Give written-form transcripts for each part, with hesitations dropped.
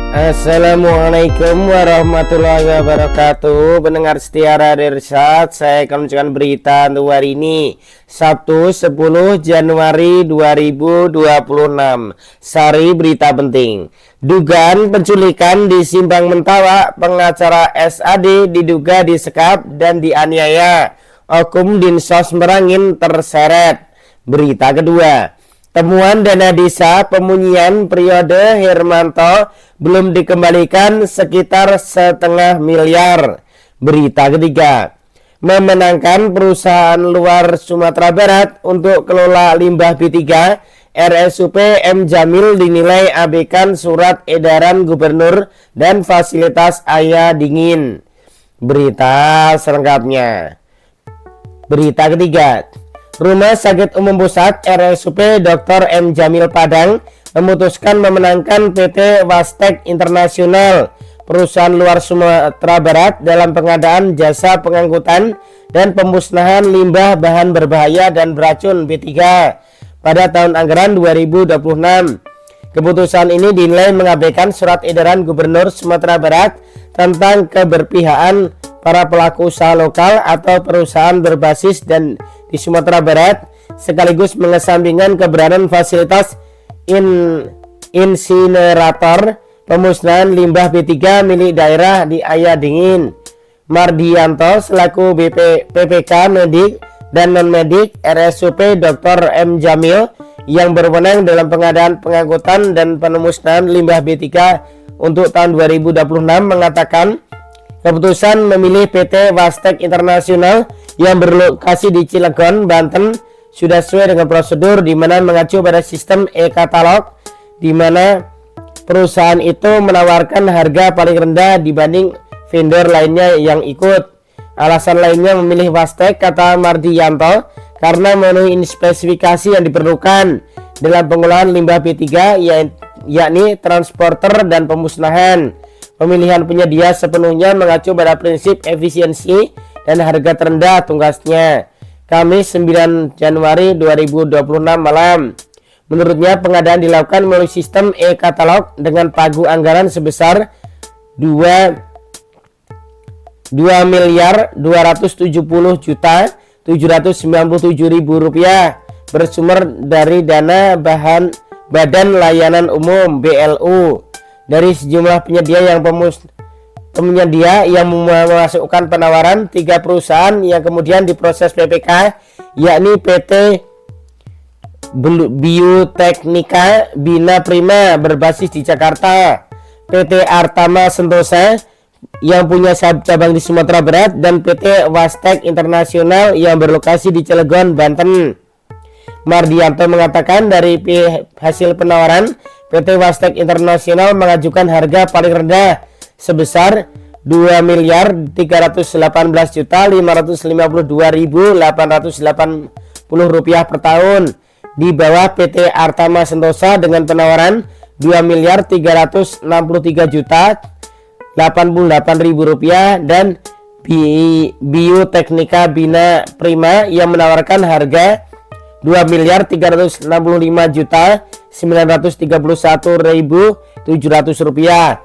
Assalamualaikum warahmatullahi wabarakatuh. Pendengar setia Radio Irsyad, saya akan menunjukkan berita untuk hari ini, Sabtu 10 Januari 2026. Sari berita penting. Dugaan penculikan di Simpang Mentawa, pengacara SAD diduga disekap dan dianiaya. Okum Dinsos Merangin terseret. Berita kedua, temuan dana desa pemunyian periode Hermanto belum dikembalikan sekitar 1,5 miliar. Berita ketiga, memenangkan perusahaan luar Sumatera Barat untuk kelola limbah B3, RSUP M Jamil dinilai abaikan surat edaran gubernur dan fasilitas air dingin. Berita selengkapnya. Berita ketiga, Rumah Sakit Umum Pusat RSUP Dr. M Jamil Padang memutuskan memenangkan PT Wastek Internasional, perusahaan luar Sumatera Barat, dalam pengadaan jasa pengangkutan dan pemusnahan limbah bahan berbahaya dan beracun B3 pada tahun anggaran 2026. Keputusan ini dinilai mengabaikan surat edaran Gubernur Sumatera Barat tentang keberpihakan para pelaku usaha lokal atau perusahaan berbasis dan di Sumatera Barat, sekaligus mengesampingkan keberadaan fasilitas insinerator pemusnahan limbah B3 milik daerah di Air Dingin. Mardianto selaku PPK Medik dan Non-Medik RSUP Dr. M Jamil yang berwenang dalam pengadaan, pengangkutan dan pemusnahan limbah B3 untuk tahun 2026 mengatakan keputusan memilih PT Wastek Internasional yang berlokasi di Cilegon, Banten sudah sesuai dengan prosedur, di mana mengacu pada sistem e-katalog, di mana perusahaan itu menawarkan harga paling rendah dibanding vendor lainnya yang ikut. Alasan lainnya memilih Wastek, kata Mardianto, karena memenuhi spesifikasi yang diperlukan dalam pengolahan limbah B3, yakni transporter dan pemusnahan. Pemilihan penyedia sepenuhnya mengacu pada prinsip efisiensi dan harga terendah tugasnya. Kamis 9 Januari 2026 malam. Menurutnya pengadaan dilakukan melalui sistem e-katalog dengan pagu anggaran sebesar 2.270.797.000 rupiah bersumber dari dana Badan Layanan Umum BLU. Dari sejumlah penyedia yang memasukkan penawaran, 3 perusahaan yang kemudian diproses PPK, yakni PT Bioteknika Bina Prima berbasis di Jakarta, PT Artama Sentosa yang punya cabang di Sumatera Barat, dan PT Wastek Internasional yang berlokasi di Cilegon, Banten. Mardianto mengatakan dari hasil penawaran, PT Wastek Internasional mengajukan harga paling rendah sebesar Rp2.318.552.880 per tahun, di bawah PT Artama Sentosa dengan penawaran Rp2.368.088 dan Bioteknika Bina Prima yang menawarkan harga Rp2.459.931.700.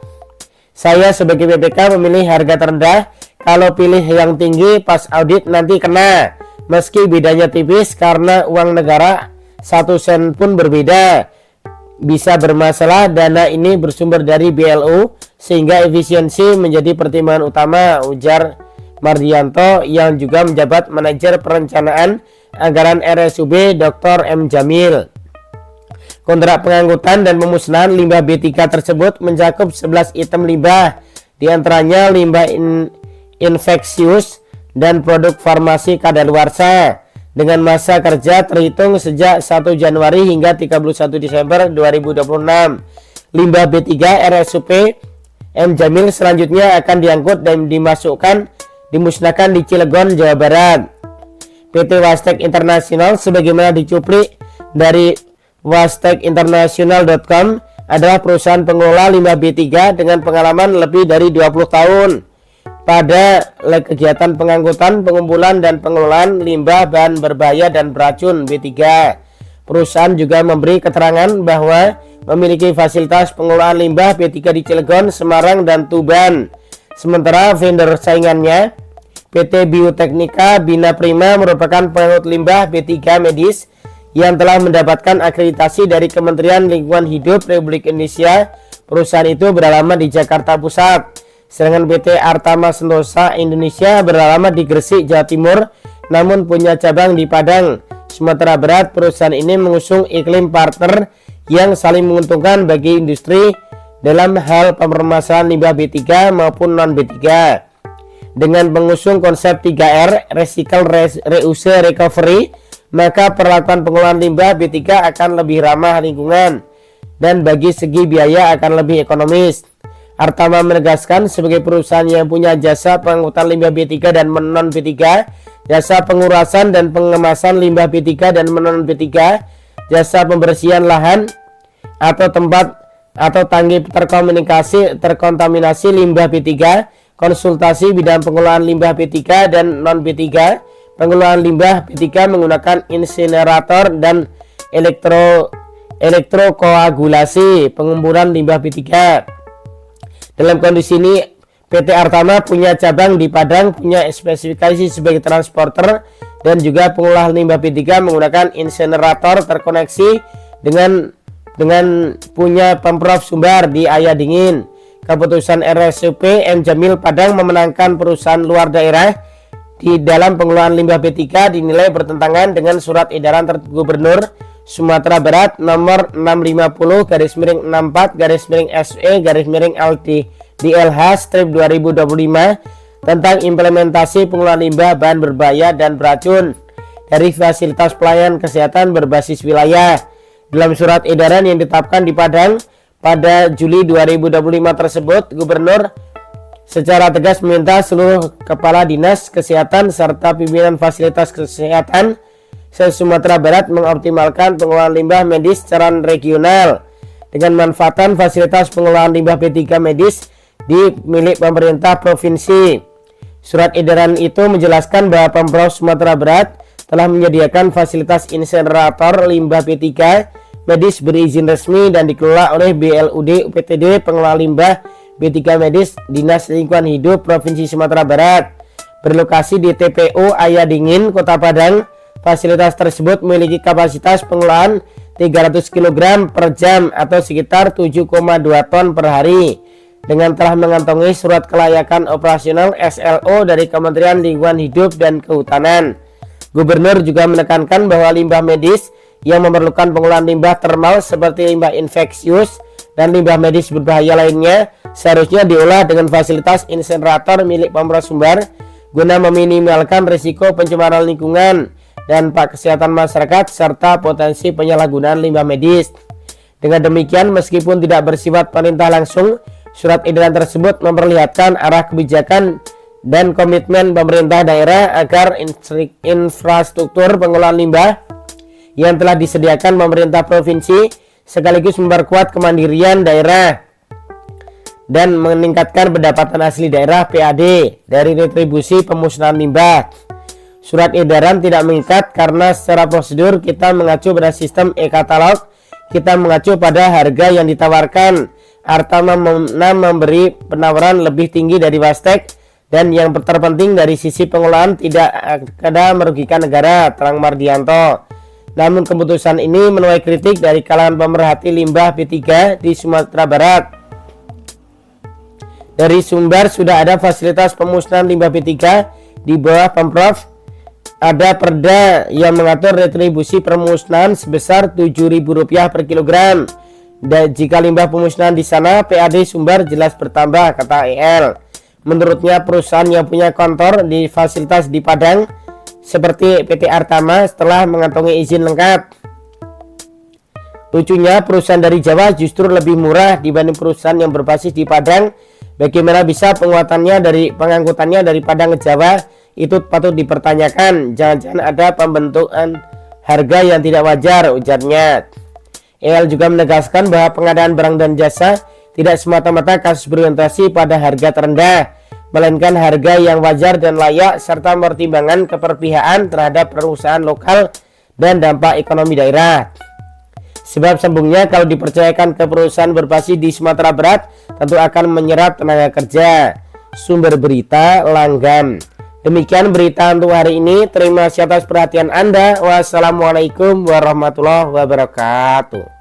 Saya sebagai PPK memilih harga terendah. Kalau pilih yang tinggi pas audit nanti kena, meski bedanya tipis karena uang negara 1 sen pun berbeda. Bisa bermasalah. Dana ini bersumber dari BLU sehingga efisiensi menjadi pertimbangan utama, ujar Mardianto yang juga menjabat manajer perencanaan anggaran RSUB Dr. M Jamil. Kontrak pengangkutan dan pemusnahan limbah B3 tersebut mencakup 11 item limbah, diantaranya limbah infeksius dan produk farmasi kadaluarsa, dengan masa kerja terhitung sejak 1 Januari hingga 31 Desember 2026. Limbah B3 RSUP M Jamil selanjutnya akan diangkut dan dimusnahkan di Cilegon, Jawa Barat. PT Wastek Internasional sebagaimana dicuplik dari wastekinternational.com adalah perusahaan pengelola limbah B3 dengan pengalaman lebih dari 20 tahun pada kegiatan pengangkutan, pengumpulan dan pengelolaan limbah bahan berbahaya dan beracun B3. Perusahaan juga memberi keterangan bahwa memiliki fasilitas pengelolaan limbah B3 di Cilegon, Semarang, dan Tuban. Sementara vendor saingannya, PT Bioteknika Bina Prima merupakan pengangkut limbah B3 medis yang telah mendapatkan akreditasi dari Kementerian Lingkungan Hidup Republik Indonesia. Perusahaan itu beralamat di Jakarta Pusat. Sedangkan PT Artama Sentosa Indonesia beralamat di Gresik, Jawa Timur, namun punya cabang di Padang, Sumatera Barat. Perusahaan ini mengusung iklim partner yang saling menguntungkan bagi industri dalam hal permasalahan limbah B3 maupun non B3. Dengan mengusung konsep 3R, Recycle, Reuse, Recovery, maka perlakuan pengelolaan limbah B3 akan lebih ramah lingkungan dan bagi segi biaya akan lebih ekonomis. Artama menegaskan sebagai perusahaan yang punya jasa pengangkutan limbah B3 dan non B3, jasa pengurasan dan pengemasan limbah B3 dan non B3, jasa pembersihan lahan atau tempat atau tangki terkontaminasi limbah B3, konsultasi bidang pengelolaan limbah B3 dan non B3, pengelolaan limbah B3 menggunakan insinerator dan elektrokoagulasi, pengemburan limbah B3. Dalam kondisi ini, PT Artama punya cabang di Padang, punya spesifikasi sebagai transporter dan juga pengolah limbah B3 menggunakan insinerator terkoneksi dengan punya Pemprov Sumbar di Ayah Dingin. Keputusan RSUP M Jamil Padang memenangkan perusahaan luar daerah di dalam pengelolaan limbah B3 dinilai bertentangan dengan surat edaran Gubernur Sumatera Barat nomor 650/64/SE/LD DLH/2025 tentang implementasi pengelolaan limbah bahan berbahaya dan beracun dari fasilitas pelayanan kesehatan berbasis wilayah. Dalam surat edaran yang ditetapkan di Padang pada Juli 2025 tersebut, Gubernur secara tegas meminta seluruh kepala dinas kesehatan serta pimpinan fasilitas kesehatan se-Sumatera Barat mengoptimalkan pengelolaan limbah medis secara regional dengan memanfaatkan fasilitas pengelolaan limbah B3 medis di milik pemerintah provinsi. Surat edaran itu menjelaskan bahwa Pemprov Sumatera Barat telah menyediakan fasilitas insinerator limbah B3 medis berizin resmi dan dikelola oleh BLUD UPTD Pengelola Limbah B3 Medis Dinas Lingkungan Hidup Provinsi Sumatera Barat, berlokasi di TPO Ayah Dingin, Kota Padang. Fasilitas tersebut memiliki kapasitas pengelolaan 300 kg per jam atau sekitar 7,2 ton per hari. Dengan telah mengantongi surat kelayakan operasional SLO dari Kementerian Lingkungan Hidup dan Kehutanan. Gubernur juga menekankan bahwa limbah medis yang memerlukan pengelolaan limbah termal seperti limbah infeksius dan limbah medis berbahaya lainnya seharusnya diolah dengan fasilitas insinerator milik Pemprov Sumbar guna meminimalkan risiko pencemaran lingkungan dan kesehatan masyarakat serta potensi penyalahgunaan limbah medis. Dengan demikian, meskipun tidak bersifat perintah langsung, surat edaran tersebut memperlihatkan arah kebijakan dan komitmen pemerintah daerah agar infrastruktur pengelolaan limbah yang telah disediakan pemerintah provinsi sekaligus memperkuat kemandirian daerah dan meningkatkan pendapatan asli daerah PAD dari retribusi pemusnahan limbah. Surat edaran tidak mengikat karena secara prosedur kita mengacu pada sistem e-katalog, kita mengacu pada harga yang ditawarkan. Artama memberi penawaran lebih tinggi dari Wastek dan yang terpenting dari sisi pengelolaan tidak ada merugikan negara, terang Mardianto. Namun keputusan ini menuai kritik dari kalangan pemerhati limbah B3 di Sumatera Barat. Dari Sumbar sudah ada fasilitas pemusnahan limbah B3 di bawah Pemprov. Ada perda yang mengatur retribusi permusnahan sebesar Rp7.000 per kilogram. Dan jika limbah pemusnahan di sana, PAD Sumbar jelas bertambah, kata EL. Menurutnya perusahaan yang punya kantor di fasilitas di Padang seperti PT Artama setelah mengantongi izin lengkap. Lucunya perusahaan dari Jawa justru lebih murah dibanding perusahaan yang berbasis di Padang. Bagaimana bisa pengangkutannya dari Padang ke Jawa? Itu patut dipertanyakan. Jangan-jangan ada pembentukan harga yang tidak wajar, ujarnya. EL juga menegaskan bahwa pengadaan barang dan jasa tidak semata-mata kasus berorientasi pada harga terendah, melainkan harga yang wajar dan layak serta pertimbangan keperpihakan terhadap perusahaan lokal dan dampak ekonomi daerah. Sebab sambungnya kalau dipercayakan ke perusahaan berbasis di Sumatera Barat tentu akan menyerap tenaga kerja. Sumber berita Langgam. Demikian berita untuk hari ini. Terima kasih atas perhatian Anda. Wassalamualaikum warahmatullahi wabarakatuh.